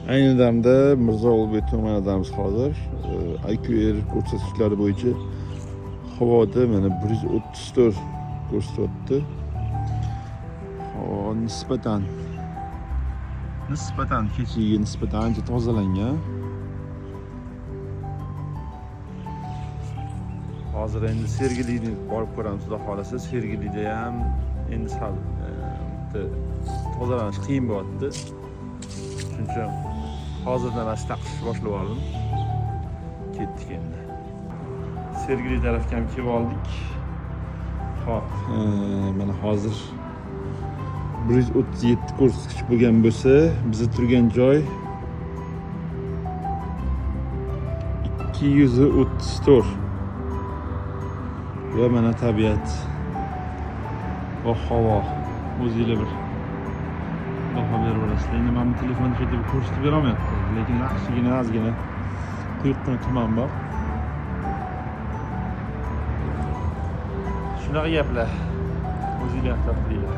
Ayni damda Mirzo Ulug'bek tumanidamiz hozir. IQR ko'rsatkichlari bo'yicha havoda mana 134 ko'rsatyapti. Havo nisbatan kechaga nisbatan ancha tozalangan. Hozir endi Sergelini borib ko'ramiz, xudo xolasa. Sergelida ham endi sal tozalanish qiyin bo'lyapti. Shuning uchun hozirdan taqishni boshlab oldim. Ketdik endi. Sergeli tarafga ham kelib oldik. Xo'p, mana hozir 137 ko'rsatkich bo'lgan bo'lsa, biz turgan joy 234. Va mana tabiat va havo o'zingizlar bir baho berib olasizlar. Endi men telefonni shu yerda ko'rsatib beramayapti, lekin yaxshigina ozgina quyuqqina tuman bor. Shunaqa gaplar. O'zingizlar haqida.